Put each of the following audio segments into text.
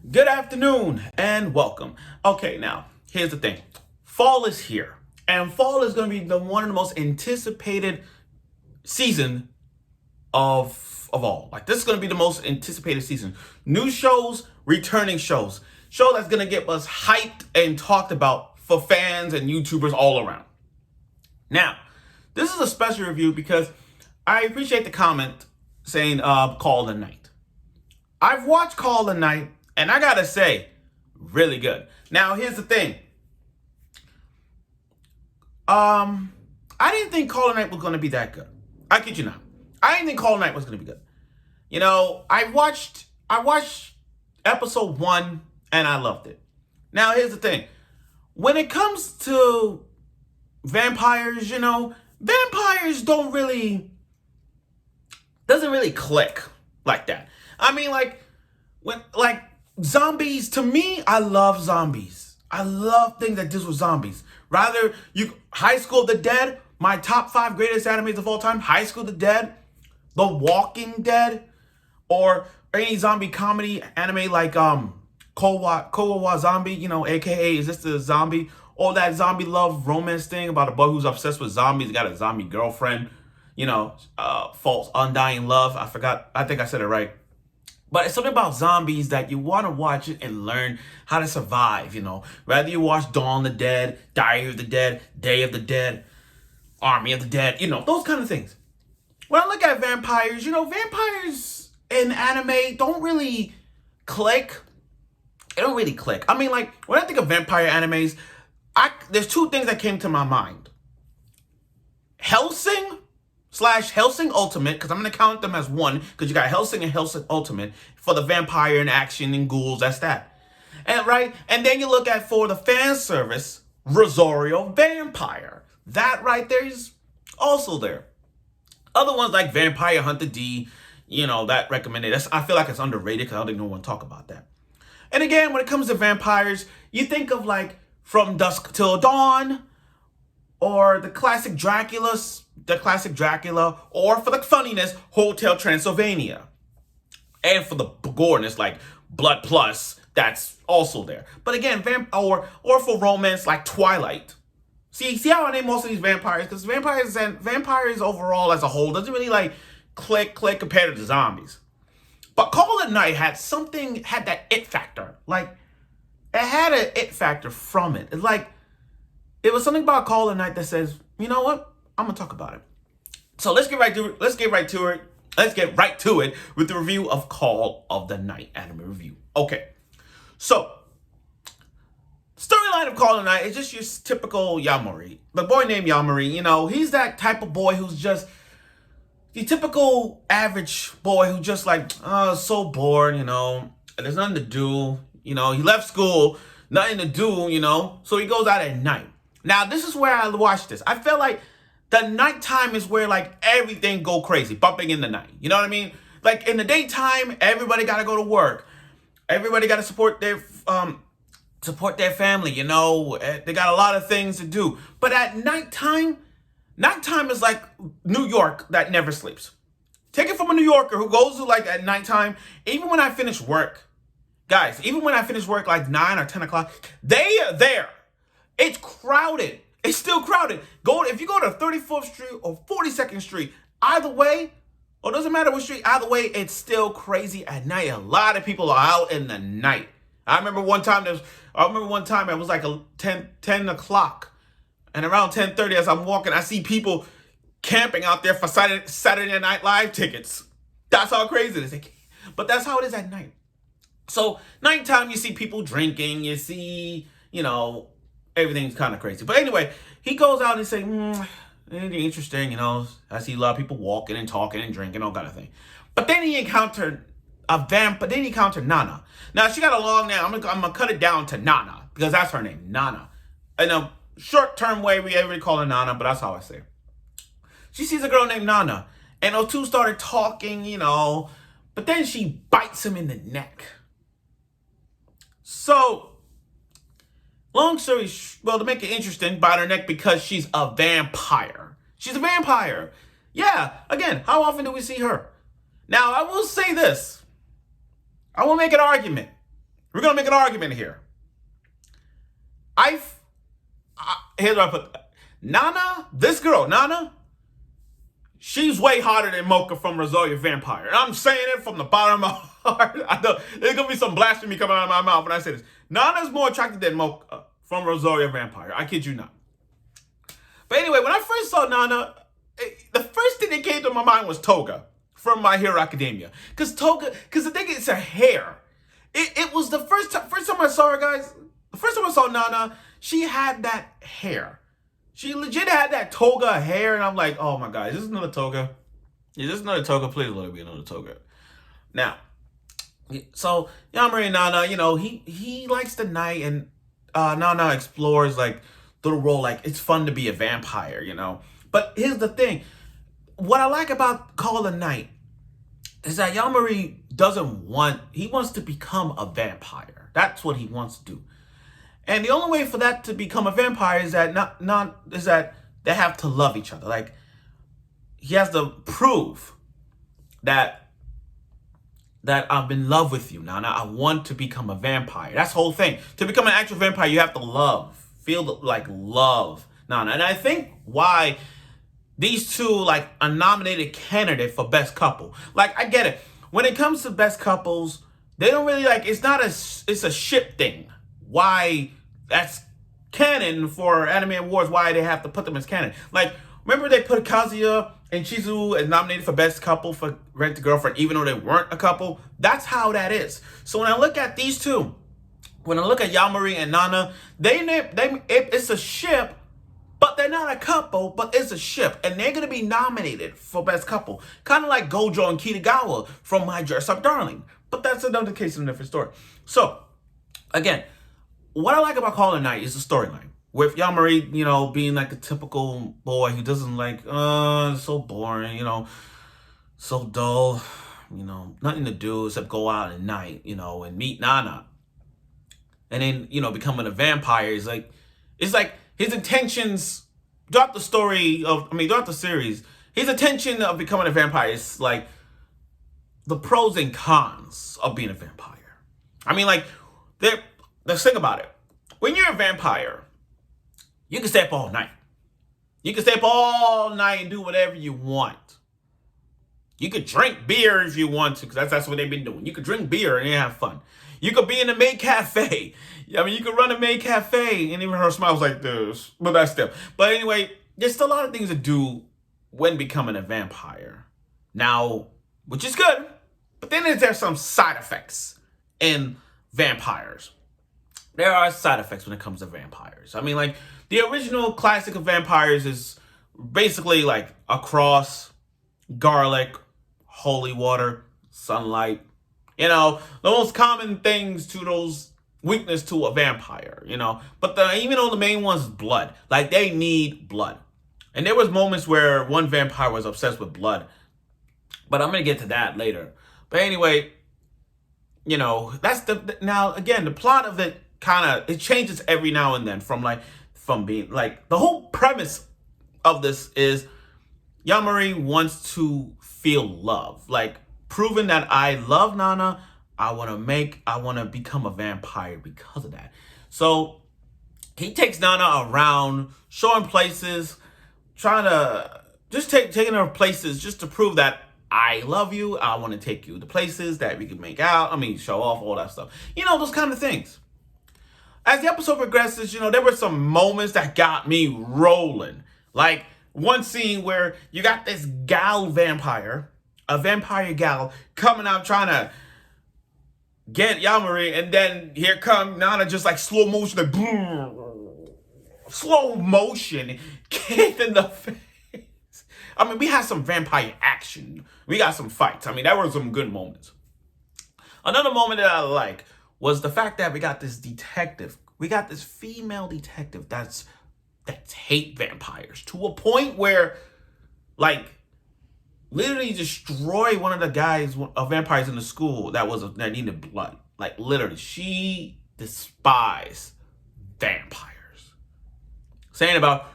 Good afternoon and welcome. Okay, now here's the thing. Fall is here, and fall is going to be one of the most anticipated season of all. Like this is going to be the most anticipated season. New shows, returning shows, show that's going to get us hyped and talked about for fans and YouTubers all around. Now, this is a special review because I appreciate the comment saying Call of the Night. I've watched Call of the Night. And I gotta say, really good. Now, here's the thing. I didn't think Call of the Night was gonna be that good. I kid you not. I didn't think Call of the Night was gonna be good. You know, I watched episode 1 and I loved it. Now, here's the thing. When it comes to vampires, vampires doesn't really click like that. I mean, zombies, to me, I love zombies. I love things that deal with zombies. Rather, High School of the Dead, my top 5 greatest animes of all time, High School of the Dead, The Walking Dead, or any zombie comedy anime like Kou and Zombie, aka Is This the Zombie? Or that zombie love romance thing about a boy who's obsessed with zombies, got a zombie girlfriend, false undying love. I think I said it right. But it's something about zombies that you want to watch it and learn how to survive, Whether you watch Dawn of the Dead, Diary of the Dead, Day of the Dead, Army of the Dead, those kind of things. When I look at vampires, vampires in anime don't really click. It don't really click. I mean, when I think of vampire animes, there's 2 things that came to my mind. Hellsing / Hellsing Ultimate, because I'm going to count them as one, because you got Hellsing and Hellsing Ultimate for the vampire and action and ghouls, that's that. And then you look at, for the fan service, Rosario Vampire. That right there is also there. Other ones like Vampire Hunter D, that recommended. I feel like it's underrated because I don't think no one talk about that. And again, when it comes to vampires, you think of From Dusk Till Dawn, or the classic Dracula, or for the funniness, Hotel Transylvania. And for the goreness, like Blood Plus, that's also there. But again, or for romance, like Twilight. See how I name most of these vampires? Because vampires overall as a whole doesn't really click compared to the zombies. But Call of the Night had that it factor. It had an it factor from it. It was something about Call of the Night that says, you know what? I'm gonna talk about it. So let's get right to it. Let's get right to it with the review of Call of the Night anime review. Okay. So, storyline of Call of the Night is just your typical Yamori. The boy named Yamori, he's that type of boy who's just the typical average boy who just so bored, there's nothing to do. He left school, nothing to do, so he goes out at night. Now, this is where I watched this. I felt like the nighttime is where everything go crazy, bumping in the night. You know what I mean? In the daytime, everybody got to go to work. Everybody got to support their family. They got a lot of things to do. But at nighttime is like New York that never sleeps. Take it from a New Yorker who goes to at nighttime. Even when I finish work, guys, even when I finish work 9 or 10 o'clock, they are there. It's crowded. It's still crowded. If you go to 34th Street or 42nd Street, either way, or doesn't matter which street, either way, it's still crazy at night. A lot of people are out in the night. I remember one time it was 10 o'clock. And around 10:30, as I'm walking, I see people camping out there for Saturday Night Live tickets. That's how crazy it is. But that's how it is at night. So nighttime, you see people drinking. You see, everything's kind of crazy. But anyway, he goes out and say, anything interesting, I see a lot of people walking and talking and drinking, all kind of thing. But then he encountered Nana. Now, she got a long name. I'm gonna cut it down to Nana, because that's her name, Nana. In a short-term way, everybody call her Nana, but that's how I say it. She sees a girl named Nana, and those two started talking, but then she bites him in the neck. So, long story to make it interesting, bite her neck because she's a vampire. She's a vampire. Yeah, again, how often do we see her? Now, I will say this. I will make an argument. We're gonna make an argument here. Here's what I put. Nana, this girl, Nana, she's way hotter than Mocha from Rosario Vampire. And I'm saying it from the bottom of my heart. I know there's gonna be some blasphemy coming out of my mouth when I say this. Nana's more attractive than Mocha from Rosario Vampire. I kid you not. But anyway, when I first saw Nana, the first thing that came to my mind was Toga from My Hero Academia. Because the thing is her hair. It was the first time I saw her, guys. The first time I saw Nana, she had that hair. She legit had that toga hair, and I'm like, oh my God, is this another toga? Is this another toga? Please let it be another toga. Now, so Yamari and Nana, he likes the night, and Nana explores like the role, like it's fun to be a vampire, But here's the thing. What I like about Call the Night is that Yamari he wants to become a vampire. That's what he wants to do. And the only way for that to become a vampire is that is that they have to love each other. Like, he has to prove that I'm in love with you, Nana. I want to become a vampire. That's the whole thing. To become an actual vampire, you have to feel love, Nana. And I think why these two are nominated candidate for best couple. Like, I get it. When it comes to best couples, they don't really it's a ship thing. Why that's canon for Anime Awards, why they have to put them as canon. Like, remember they put Kazuya and Chizu as nominated for best couple for Rent a Girlfriend, even though they weren't a couple? That's how that is. So when I look at these two, when I look at Yamari and Nana, it's a ship, but they're not a couple, but it's a ship. And they're going to be nominated for best couple. Kind of like Gojo and Kitagawa from My Dress Up Darling. But that's another case in a different story. So, again, what I like about Call the Night is the storyline. With Yamari, being like a typical boy who doesn't it's so boring, so dull, nothing to do except go out at night, and meet Nana. And then, becoming a vampire is it's like his intentions throughout the series, his intention of becoming a vampire is like the pros and cons of being a vampire. Let's think about it. When you're a vampire, you can stay up all night. You can stay up all night and do whatever you want. You could drink beer if you want to, because that's what they've been doing. You could drink beer and have fun. You could be in a maid cafe. You could run a maid cafe, and even her smile's like this. But that's still. But anyway, there's still a lot of things to do when becoming a vampire. Now, which is good, but then there's some side effects in vampires. There are side effects when it comes to vampires. The original classic of vampires is basically like a cross, garlic, holy water, sunlight. The most common things to those weakness to a vampire, But even though the main one's blood, they need blood. And there was moments where one vampire was obsessed with blood. But I'm going to get to that later. But anyway, that's now again, the plot of it it changes every now and then from being the whole premise of this is Yamari wants to feel love, proving that I love Nana. I want to become a vampire because of that. So he takes Nana around, showing places, trying to taking her places just to prove that I love you. I want to take you to places that we can make out. Show off, all that stuff. Those kind of things. As the episode progresses, there were some moments that got me rolling. Like one scene where you got this gal vampire, a vampire gal, coming out trying to get Yamari, and then here come Nana, just slow motion, slow motion, kicked in the face. We had some vampire action. We got some fights. There were some good moments. Another moment that I like was the fact that we got this detective. We got this female detective that's hate vampires to a point where, literally destroy one of the guys of vampires in the school that needed blood. Literally, she despised vampires, saying about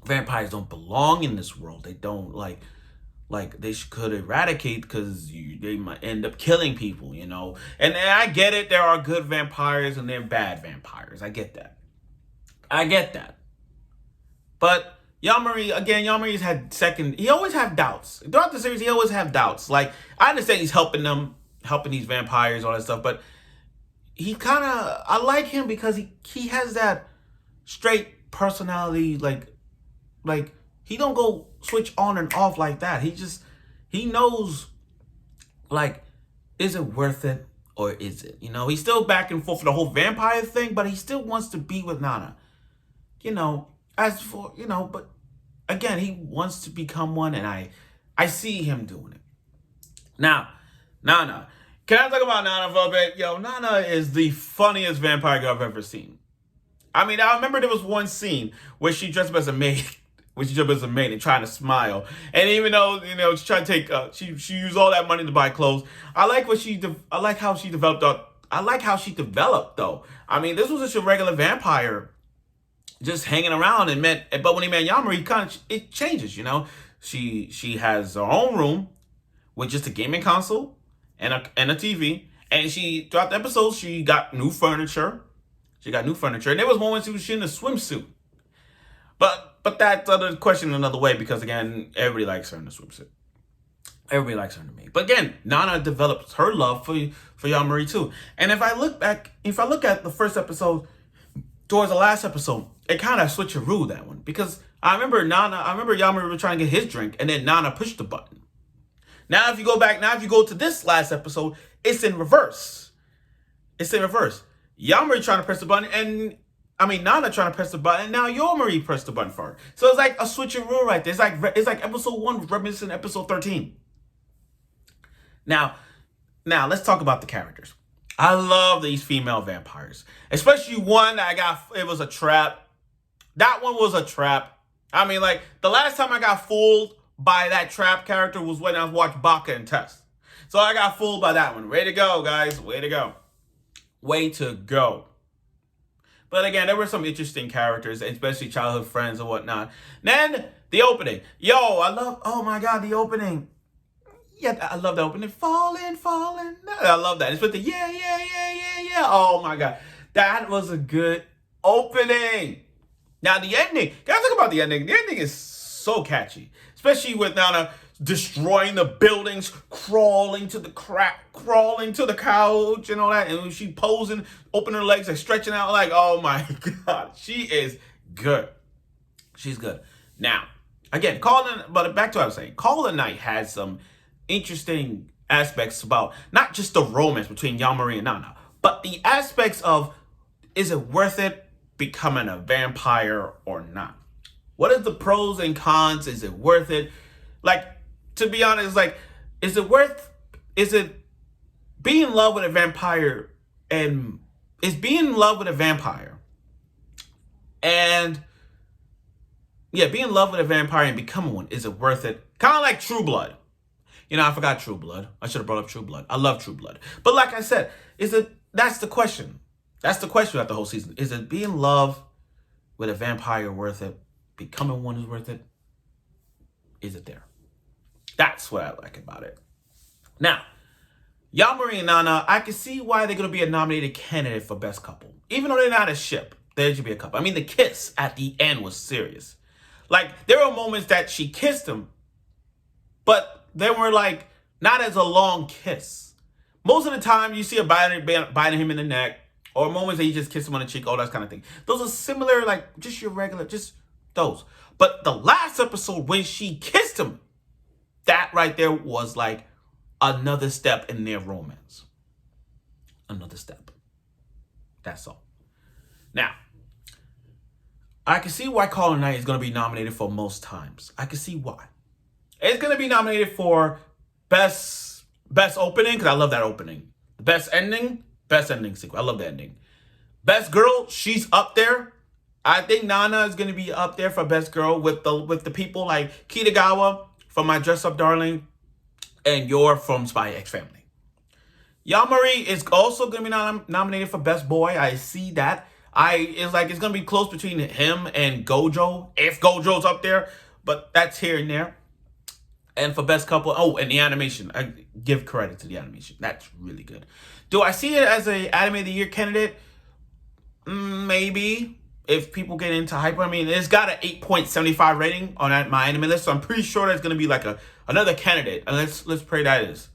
vampires don't belong in this world. They don't like they could eradicate because they might end up killing people, you know. And I get it. There are good vampires and there are bad vampires. I get that. I get that. But Yamari's had second. He always have doubts throughout the series. He always have doubts. Like I understand he's helping them, helping these vampires, all that stuff. But he kind of, I like him because he has that straight personality. Like he don't go switch on and off like that. He knows, like, is it worth it or is it? You know, he's still back and forth for the whole vampire thing, but he still wants to be with Nana. You know, as for, you know, but again, he wants to become one, and I see him doing it. Now, Nana. Can I talk about Nana for a bit? Yo, Nana is the funniest vampire girl I've ever seen. I mean, I remember there was one scene where she dressed up as a maid, and trying to smile. And even though, you know, she's trying to take, she used all that money to buy clothes. I like how she developed. I like how she developed though. I mean, this was just a regular vampire, just hanging around but when he met Yamari, it changes. You know, she has her own room with just a gaming console and a TV. And throughout the episodes, she got new furniture. And there was moments she was in a swimsuit. But that's another question another way, because again, everybody likes her in the swimsuit. Everybody likes her to me. But again, Nana develops her love for Yamari too. And if I look at the first episode towards the last episode, it kind of switcheroo that one. Because I remember Yamari was trying to get his drink, and then Nana pushed the button. Now if you go to this last episode, it's in reverse. Yamari trying to press the button, and Nana trying to press the button, and now Yamari pressed the button for her. So it's like a switcheroo right there. It's like episode 1 reminiscent episode 13. Now let's talk about the characters. I love these female vampires, especially one that it was a trap. That one was a trap. I mean, like, the last time I got fooled by that trap character was when I watched Baka and Tess. So I got fooled by that one. Way to go, guys. Way to go. But again, there were some interesting characters, especially childhood friends and whatnot. Then the opening. Oh my God, the opening. Yeah, I love the opening. Falling. I love that. It's with the yeah. Oh my God. That was a good opening. Now the ending. Can I talk about the ending? The ending is so catchy. Especially with Nana destroying the buildings, crawling to the couch and all that. And she posing, opening her legs and stretching out, like, oh my God. She is good. She's good. Now, again, but back to what I was saying. Call of the Night had some interesting aspects about not just the romance between Yamari and Nana, but the aspects of, is it worth it becoming a vampire or not? What is the pros and cons? Is it worth it? Like, to be honest, like, is it being in love with a vampire and being in love with a vampire and becoming one, is it worth it? Kind of like True Blood. You know, I forgot True Blood. I should have brought up True Blood. I love True Blood. But like I said, that's the question. That's the question throughout the whole season. Is it being in love with a vampire worth it? Becoming one is worth it? Is it there? That's what I like about it. Now, Yamari and Nana, I can see why they're going to be a nominated candidate for Best Couple. Even though they're not a ship, they should be a couple. I mean, the kiss at the end was serious. Like, there were moments that she kissed him, but they were, like, not as a long kiss. Most of the time, you see her biting him in the neck, or moments that you just kiss him on the cheek, all that kind of thing. Those are similar, like, just your regular, just those. But the last episode, when she kissed him, that right there was like another step in their romance. Another step. That's all. Now, I can see why Call of the Night is going to be nominated for most times. I can see why. It's going to be nominated for best opening, because I love that opening. Best ending sequence. I love the ending. Best girl, she's up there. I think Nana is going to be up there for best girl with the people like Kitagawa from My Dress Up Darling and Yor from Spy X Family. Yamari is also going to be nominated for best boy. I see that. It's going to be close between him and Gojo, if Gojo's up there, but that's here and there. And for best couple, oh, and the animation. I give credit to the animation. That's really good. Do I see it as a anime of the year candidate? Maybe. If people get into hyper, I mean, it's got an 8.75 rating on my anime list, so I'm pretty sure that's gonna be like another candidate. And let's pray that is.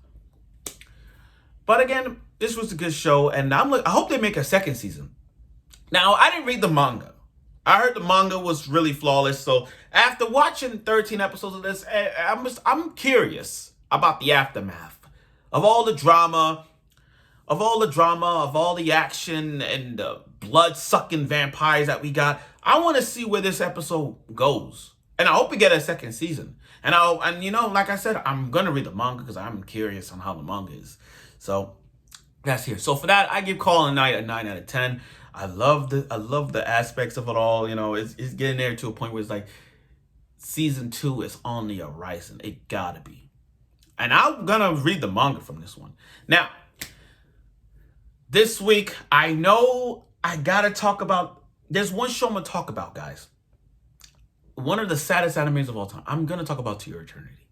But again, this was a good show, and I hope they make a second season. Now, I didn't read the manga. I heard the manga was really flawless, so after watching 13 episodes of this, I'm curious about the aftermath of all the drama, of all the action and the blood-sucking vampires that we got. I want to see where this episode goes, and I hope we get a second season. And like I said, I'm gonna read the manga because I'm curious on how the manga is. So that's here. So for that, I give Call and Night a 9 out of 10. I love the aspects of it all. It's getting there to a point where it's like season 2 is on the horizon. It gotta be. And I'm gonna read the manga from this one. Now, this week, I know I gotta talk about, there's one show I'm gonna talk about, guys. One of the saddest animes of all time. I'm gonna talk about To Your Eternity.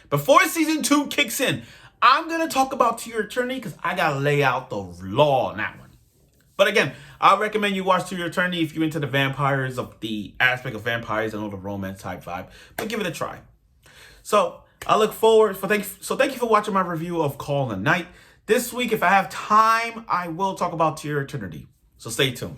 Before season 2 kicks in, I'm gonna talk about To Your Eternity because I gotta lay out the law on that one. But again, I recommend you watch To Your Eternity if you're into the vampires, of the aspect of vampires and all the romance type vibe. But give it a try. So I look forward thank you for watching my review of Call and Night. This week, if I have time, I will talk about To Your Eternity. So stay tuned.